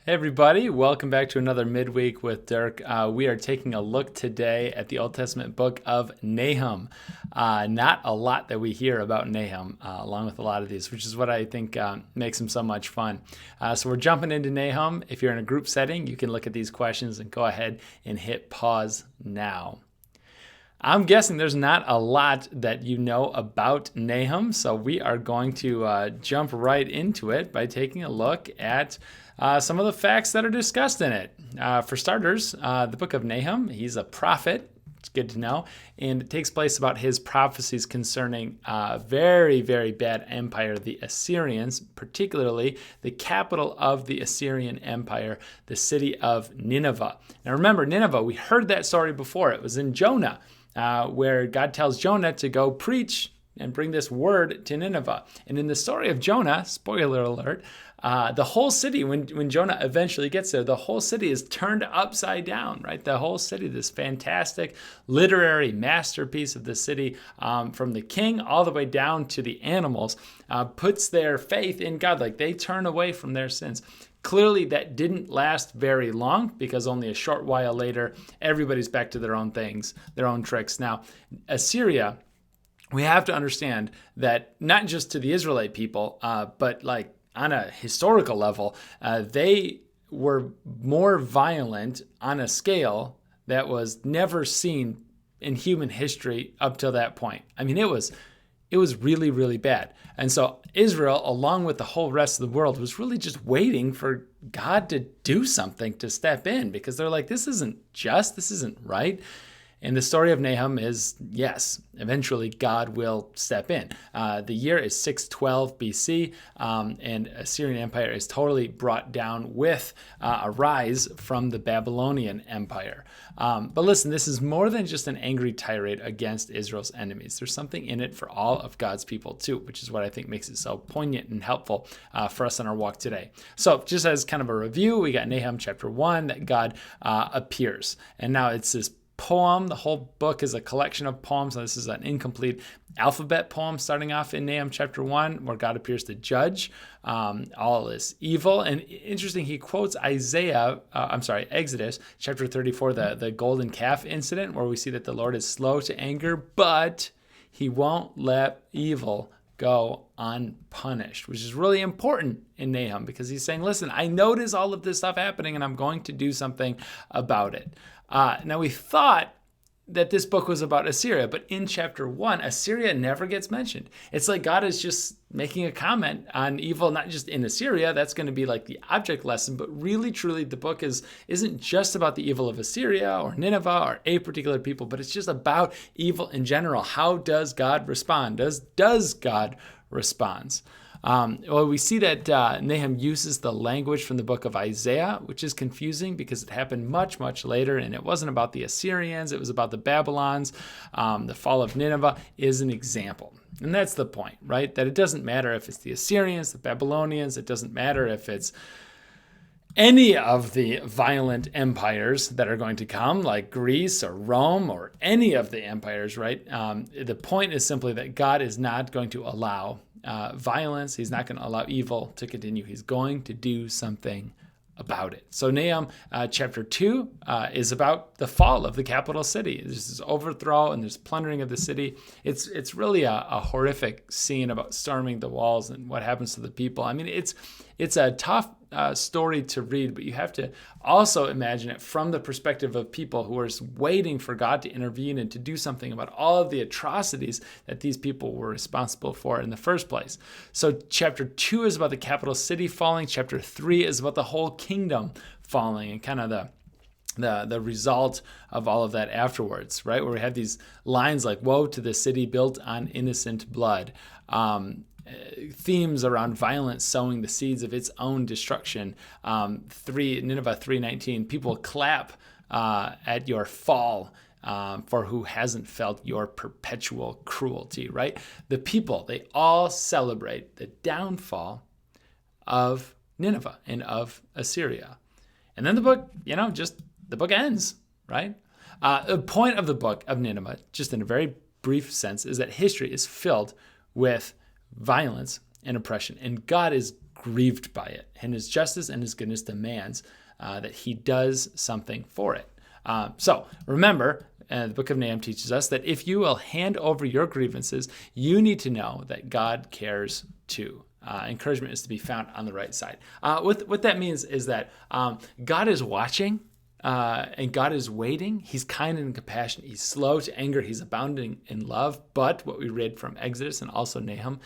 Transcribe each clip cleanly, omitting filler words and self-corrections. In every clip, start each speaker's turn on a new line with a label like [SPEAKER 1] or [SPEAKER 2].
[SPEAKER 1] Hey everybody, welcome back to another Midweek with Dirk. We are taking a look today at the Old Testament book of Nahum. Not a lot that we hear about Nahum, along with a lot of these, which is what I think makes him so much fun. So we're jumping into Nahum. If you're in a group setting, you can look at these questions and go ahead and hit pause now. I'm guessing there's not a lot that you know about Nahum, so we are going to jump right into it by taking a look at some of the facts that are discussed in it. For starters, the book of Nahum, he's a prophet. It's good to know. And it takes place about his prophecies concerning a very, very bad empire, the Assyrians, particularly the capital of the Assyrian Empire, the city of Nineveh. Now remember, Nineveh, we heard that story before. It was in Jonah. Where God tells Jonah to go preach and bring this word to Nineveh. And in the story of Jonah, spoiler alert, the whole city, when Jonah eventually gets there, the whole city is turned upside down, right? The whole city, this fantastic literary masterpiece of the city, from the king all the way down to the animals, puts their faith in God. Like they turn away from their sins. Clearly, that didn't last very long because only a short while later, everybody's back to their own things, their own tricks. Now, Assyria, we have to understand that not just to the Israelite people, but like on a historical level, they were more violent on a scale that was never seen in human history up till that point. I mean, it was really, really bad. And so Israel, along with the whole rest of the world, was really just waiting for God to do something, to step in, because they're like, this isn't just, this isn't right. And the story of Nahum is, yes, eventually God will step in. The year is 612 BC, and Assyrian Empire is totally brought down with a rise from the Babylonian Empire. But listen, this is more than just an angry tirade against Israel's enemies. There's something in it for all of God's people too, which is what I think makes it so poignant and helpful for us on our walk today. So just as kind of a review, we got Nahum chapter 1, that God appears. And now it's this poem. The whole book is a collection of poems. Now, this is an incomplete alphabet poem starting off in Nahum chapter 1, where God appears to judge all this evil. And interesting, he quotes Exodus chapter 34, the golden calf incident, where we see that the Lord is slow to anger, but he won't let evil go unpunished, which is really important in Nahum because he's saying, listen, I notice all of this stuff happening and I'm going to do something about it. Now, we thought that this book was about Assyria, but in chapter 1, Assyria never gets mentioned. It's like God is just making a comment on evil, not just in Assyria. That's going to be like the object lesson, but really, truly, the book isn't just about the evil of Assyria or Nineveh or a particular people, but it's just about evil in general. How does God respond? Does God respond? Well, we see that Nahum uses the language from the book of Isaiah, which is confusing because it happened much, much later, and it wasn't about the Assyrians, it was about the Babylons. The fall of Nineveh is an example. And that's the point, right? That it doesn't matter if it's the Assyrians, the Babylonians, it doesn't matter if it's any of the violent empires that are going to come, like Greece or Rome or any of the empires, right? The point is simply that God is not going to allow violence. He's not going to allow evil to continue. He's going to do something about it. So Nahum chapter 2 is about the fall of the capital city. There's this overthrow and there's plundering of the city. It's really a horrific scene about storming the walls and what happens to the people. I mean, it's a tough story to read, but you have to also imagine it from the perspective of people who are waiting for God to intervene and to do something about all of the atrocities that these people were responsible for in the first place. So chapter 2 is about the capital city falling. Chapter 3 is about the whole kingdom falling and kind of the result of all of that afterwards, right? Where we have these lines like, woe to the city built on innocent blood. Themes around violence sowing the seeds of its own destruction. Nineveh 3:19, people clap at your fall, for who hasn't felt your perpetual cruelty, right? The people, they all celebrate the downfall of Nineveh and of Assyria. And then the book, the book ends, right? The point of the book of Nineveh, just in a very brief sense, is that history is filled with violence and oppression. And God is grieved by it. And his justice and his goodness demands that he does something for it. So remember, the book of Nahum teaches us that if you will hand over your grievances, you need to know that God cares too. Encouragement is to be found on the right side. What that means is that God is watching and God is waiting. He's kind and compassionate. He's slow to anger. He's abounding in love. But what we read from Exodus and also Nahum,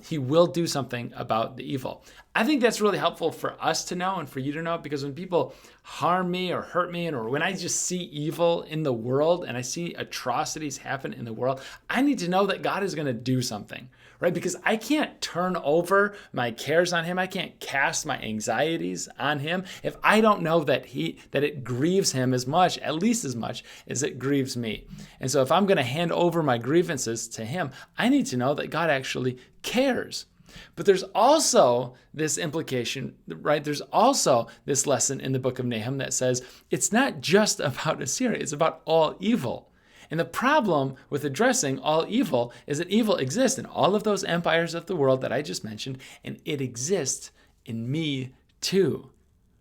[SPEAKER 1] he will do something about the evil. I think that's really helpful for us to know and for you to know, because when people harm me or hurt me, or when I just see evil in the world and I see atrocities happen in the world, I need to know that God is going to do something, right? Because I can't turn over my cares on him. I can't cast my anxieties on him if I don't know that it grieves him as much, at least as much as it grieves me. And so if I'm going to hand over my grievances to him, I need to know that God actually cares. But there's also this implication, right? There's also this lesson in the book of Nahum that says it's not just about Assyria, it's about all evil. And the problem with addressing all evil is that evil exists in all of those empires of the world that I just mentioned, and it exists in me too,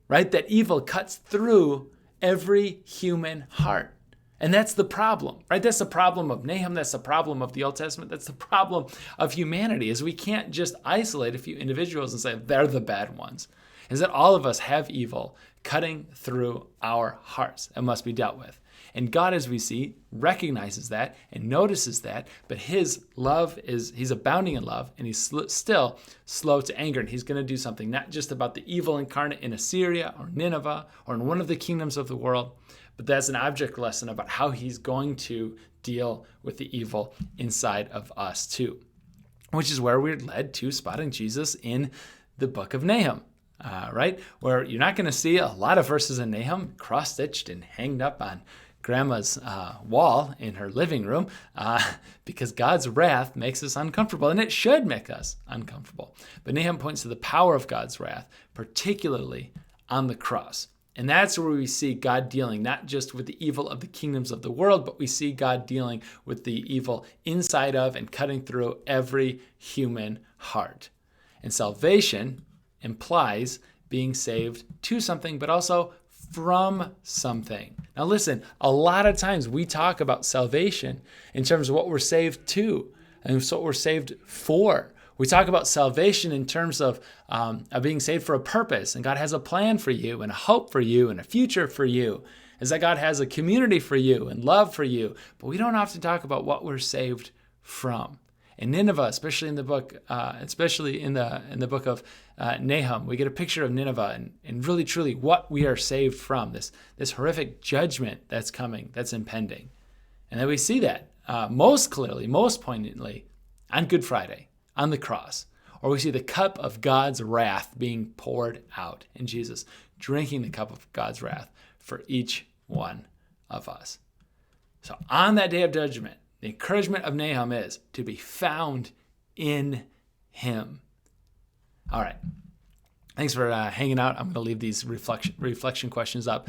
[SPEAKER 1] right? That evil cuts through every human heart. And that's the problem, right? That's the problem of Nahum. That's the problem of the Old Testament. That's the problem of humanity, is we can't just isolate a few individuals and say they're the bad ones. Is that all of us have evil cutting through our hearts and must be dealt with. And God, as we see, recognizes that and notices that, but his love he's abounding in love, and he's still slow to anger. And he's going to do something not just about the evil incarnate in Assyria or Nineveh or in one of the kingdoms of the world, but that's an object lesson about how he's going to deal with the evil inside of us too, which is where we're led to spotting Jesus in the book of Nahum, right? Where you're not going to see a lot of verses in Nahum cross-stitched and hanged up on grandma's wall in her living room, because God's wrath makes us uncomfortable, and it should make us uncomfortable. But Nahum points to the power of God's wrath, particularly on the cross. And that's where we see God dealing not just with the evil of the kingdoms of the world, but we see God dealing with the evil inside of and cutting through every human heart. And salvation implies being saved to something, but also from something. Now listen, a lot of times we talk about salvation in terms of what we're saved to and what we're saved for. We talk about salvation in terms of being saved for a purpose, and God has a plan for you and a hope for you and a future for you. Is that God has a community for you and love for you, but we don't often talk about what we're saved from. In Nineveh, especially in the book, in the book of Nahum, we get a picture of Nineveh and really truly what we are saved from, this horrific judgment that's coming, that's impending. And then we see that most clearly, most poignantly on Good Friday, on the cross, or we see the cup of God's wrath being poured out, and Jesus drinking the cup of God's wrath for each one of us. So on that day of judgment, the encouragement of Nahum is to be found in him. All right. Thanks for hanging out. I'm going to leave these reflection questions up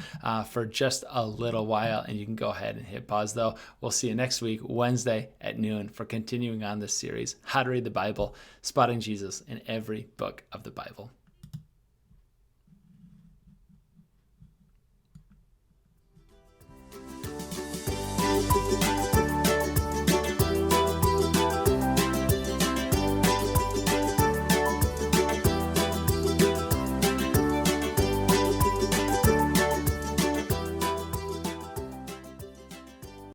[SPEAKER 1] for just a little while, and you can go ahead and hit pause, though. We'll see you next week, Wednesday at noon, for continuing on this series, How to Read the Bible, Spotting Jesus in Every Book of the Bible.